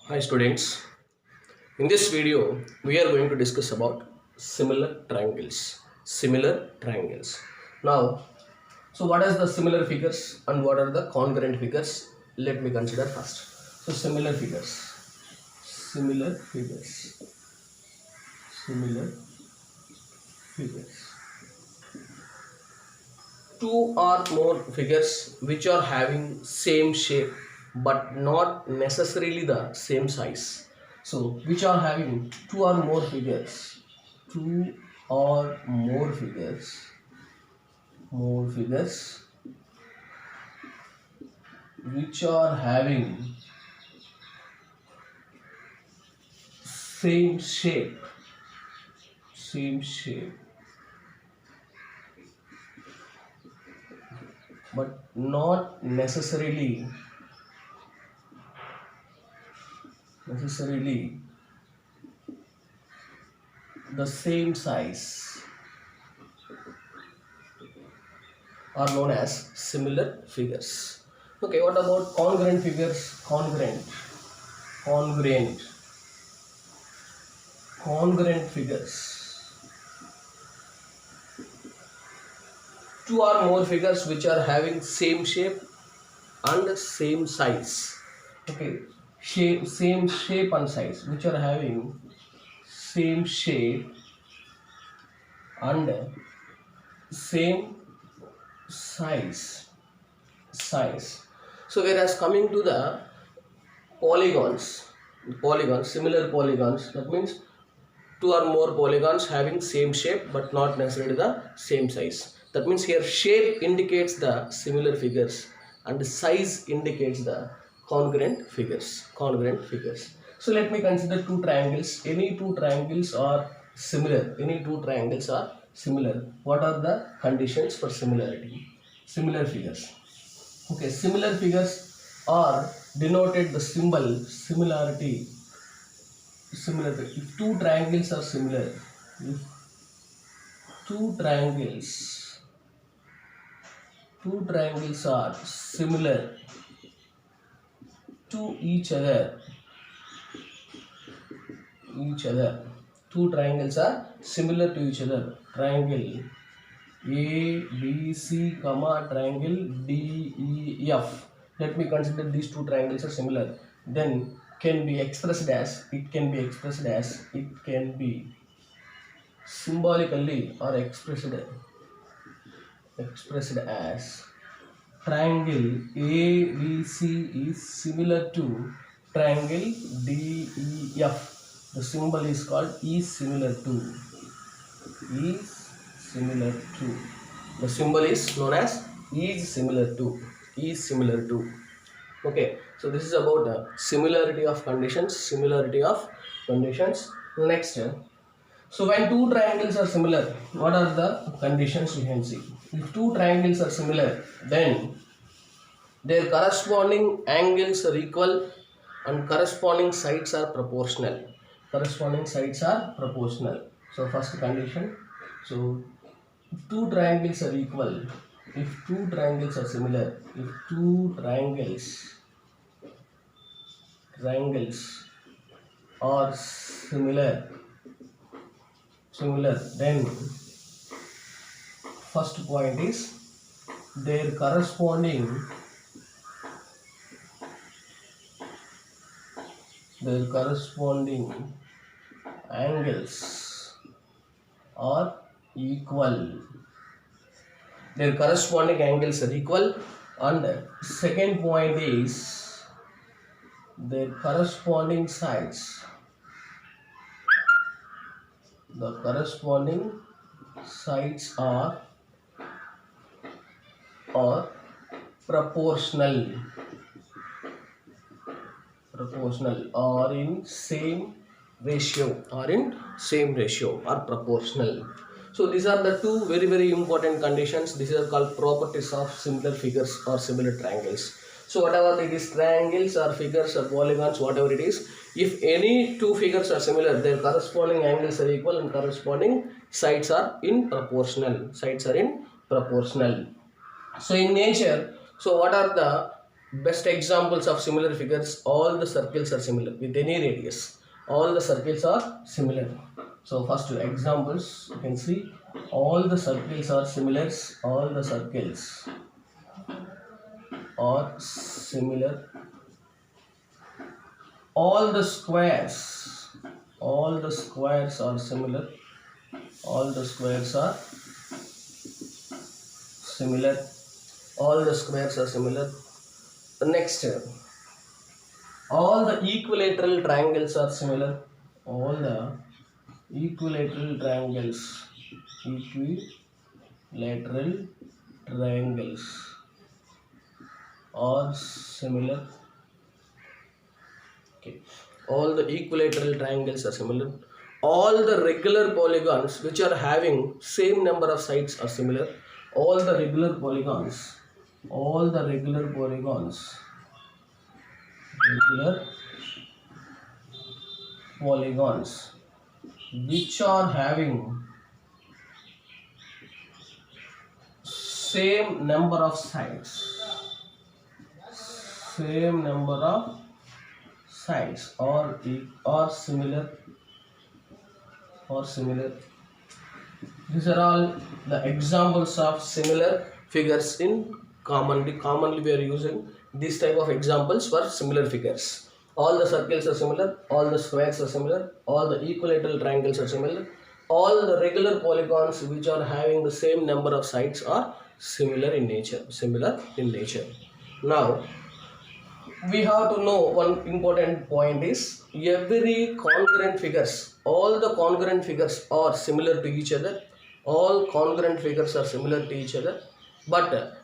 Hi students, in this video we are going to discuss about similar triangles. Similar triangles. Now, so what are the similar figures and what are the congruent figures? Let me consider first. So similar figures, similar figures, similar figures. Two or more figures which are having same shape but not necessarily the same size. So which are having two or more figures, two or more figures which are having same shape, same shape but not necessarily the same size are known as similar figures. Okay, what about congruent figures? Congruent, congruent figures. Two or more figures which are having same shape and same size. Okay, same shape and size, which are having same shape and same size. So whereas coming to the similar polygons, that means two or more polygons having same shape but not necessarily the same size. That means here shape indicates the similar figures and size indicates the congruent figures. So let me consider two triangles. Any two triangles are similar. What are the conditions for similarity? Similar figures. Okay, similar figures are denoted the symbol similarity. If two triangles are similar, if two triangles, two triangles are similar to two triangles are similar to each other. Triangle ABC, comma triangle DEF. Let me consider these two triangles are similar. Then can be expressed as symbolically or expressed as triangle ABC is similar to triangle DEF. The symbol is called is similar to. The symbol is known as is similar to. Okay, so this is about the similarity of conditions. Next, so when two triangles are similar, what are the conditions we can see? If two triangles are similar, then their corresponding angles are equal and corresponding sides are proportional. So first condition. So if two triangles are equal, if two triangles are similar, if two triangles are similar, then first point is their corresponding angles are equal. Their corresponding angles are equal, and second point is their corresponding sides. The corresponding sides are proportional or in same ratio or proportional. So these are the two very important conditions. These are called properties of similar figures or similar triangles. So whatever it is, triangles or figures or polygons, whatever it is, if any two figures are similar, their corresponding angles are equal and corresponding sides are in proportional. So in nature, so what are the Best examples of similar figures, all the circles are similar with any radius. All the circles are similar. So first examples, you can see all the circles are similar. All the circles are similar. All the squares are similar. All the squares are similar. All the squares are similar. The next, all the equilateral triangles are similar. All the equilateral triangles are similar. Okay. All the equilateral triangles are similar. All the regular polygons which are having same number of sides are similar. All the regular polygons which are having same number of sides or similar. These are all the examples of similar figures in commonly we are using this type of examples for similar figures. All the circles are similar, all the squares are similar, all the equilateral triangles are similar, all the regular polygons which are having the same number of sides are similar in nature. Now we have to know one important point is every congruent figures, all the congruent figures are similar to each other. All congruent figures are similar to each other, but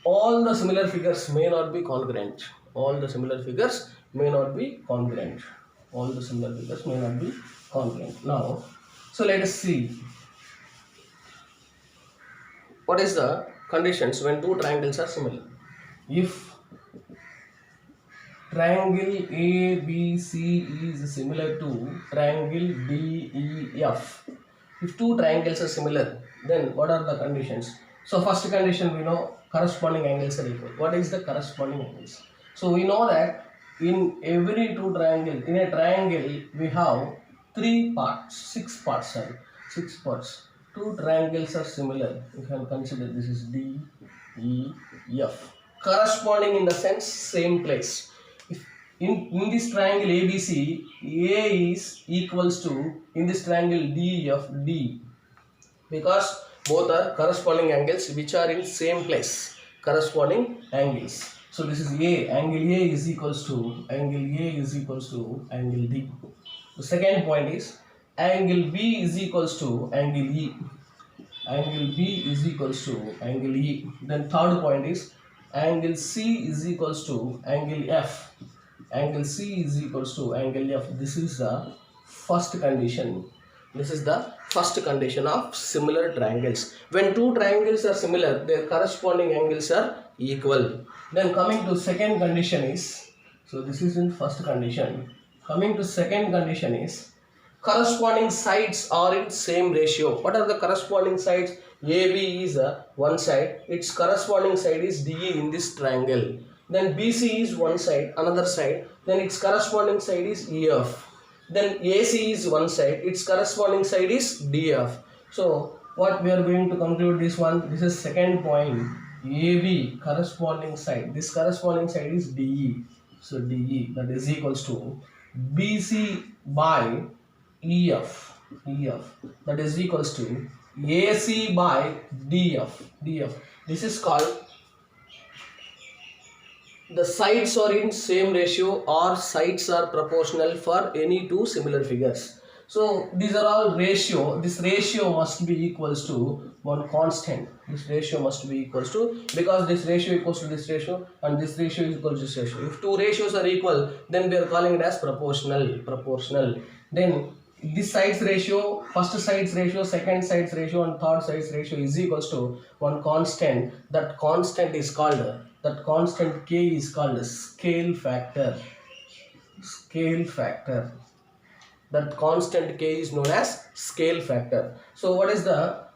all the similar figures may not be congruent. All the similar figures may not be congruent. Now, so let us see what is the conditions when two triangles are similar. If triangle ABC is similar to triangle DEF. If two triangles are similar, then what are the conditions? So first condition, we know corresponding angles are equal. What is the corresponding angles? So we know that in every two triangle, in a triangle we have six parts. Two triangles are similar. You can consider this is DEF. Corresponding in the sense same place. If in this triangle ABC, A is equals to in this triangle DEF D, because both are corresponding angles which are in same place. Corresponding angles. So this is A. Angle A is equals to angle D. The second point is angle B is equals to angle E. Angle B is equals to angle E. Then third point is angle C is equals to angle F. Angle C is equals to angle F. This is the first condition. Of similar triangles. When two triangles are similar, their corresponding angles are equal. Then coming to second condition is, so this is in first condition. Coming to second condition is corresponding sides are in same ratio. What are the corresponding sides? AB is one side, its corresponding side is DE in this triangle. Then BC is one side, another side, then its corresponding side is EF. Then AC is one side, its corresponding side is DF. So what we are going to conclude this one, this is second point. AB corresponding side, this corresponding side is DE. So DE, that is equals to BC by EF, that is equals to AC by DF. This is called the sides are in same ratio or sides are proportional for any two similar figures. So these are all ratio. This ratio must be equals to one constant. This ratio must be equals to, because this ratio equals to this ratio and this ratio is equals to this ratio. If two ratios are equal, then we are calling it as proportional. Then this sides ratio, first sides ratio, second sides ratio and third sides ratio is equals to one constant. That constant is called, that constant K is called scale factor. That constant K is known as scale factor. So what is the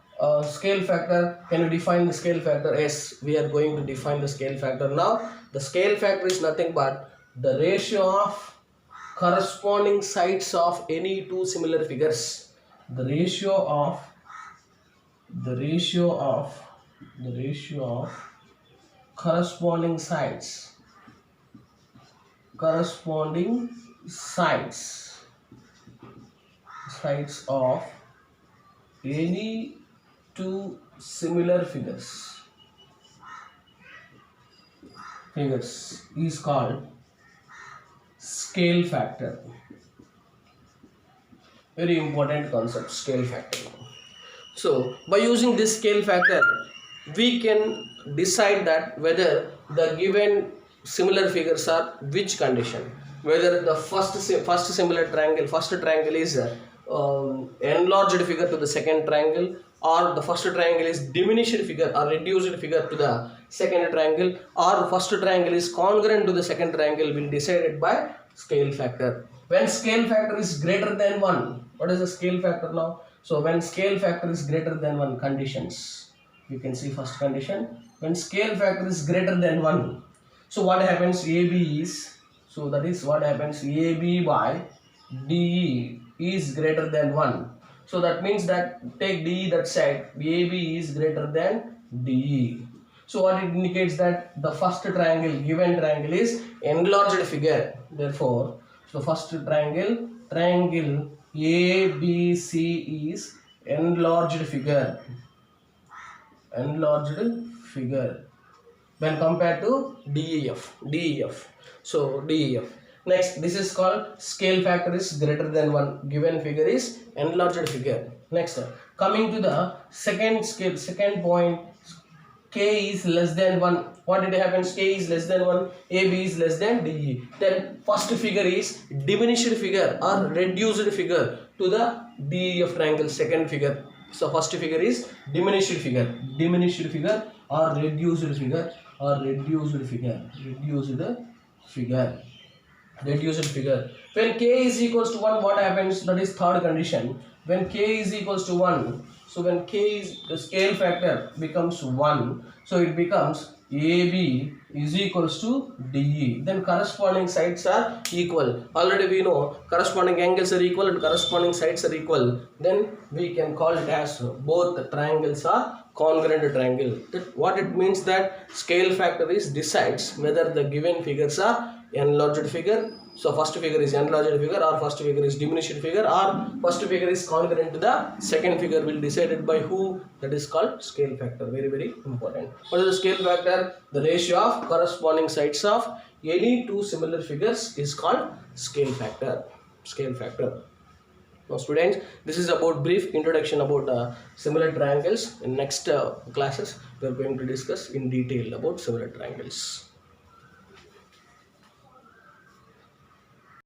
scale factor? Can you define the scale factor? Yes, we are going to define the scale factor now. The scale factor is nothing but the ratio of corresponding sides of any two similar figures. The ratio of corresponding sides of any two similar figures is called scale factor. Very important concept, scale factor. So by using this scale factor, we can decide that whether the given similar figures are which condition, whether the first triangle is enlarged figure to the second triangle, or the first triangle is diminished figure or reduced figure to the second triangle, or first triangle is congruent to the second triangle, will be decided by scale factor. When scale factor is greater than 1, what is the scale factor now? So when scale factor is greater than 1, conditions, you can see first condition, when scale factor is greater than 1, so what happens, AB is, so that is what happens, AB by DE is greater than 1. So that means that take DE that side, AB is greater than DE. So what it indicates that the first given triangle is enlarged figure. Therefore, so first triangle ABC is enlarged figure when compared to DEF. So DEF. Next, this is called scale factor is greater than 1. Given figure is enlarged figure. Next, coming to the second point, K is less than 1. What did happen? K is less than 1, AB is less than DE. Then first figure is diminished figure or reduced figure to the DEF triangle, second figure. So first figure is diminished figure or reduced figure. When K is equals to 1, what happens? That is third condition. When K is equals to 1, so when K is, the scale factor becomes 1, so it becomes AB is equals to DE. Then corresponding sides are equal. Already we know corresponding angles are equal and corresponding sides are equal. Then we can call it as both the triangles are congruent triangle. What it means that scale factor is decides whether the given figures are enlarged figure, so first figure is enlarged figure, or first figure is diminished figure, or first figure is congruent to the second figure, will decided by who? That is called scale factor. Very, very important. What is the scale factor? The ratio of corresponding sides of any two similar figures is called scale factor. Now students, this is about brief introduction about similar triangles. In next classes we are going to discuss in detail about similar triangles.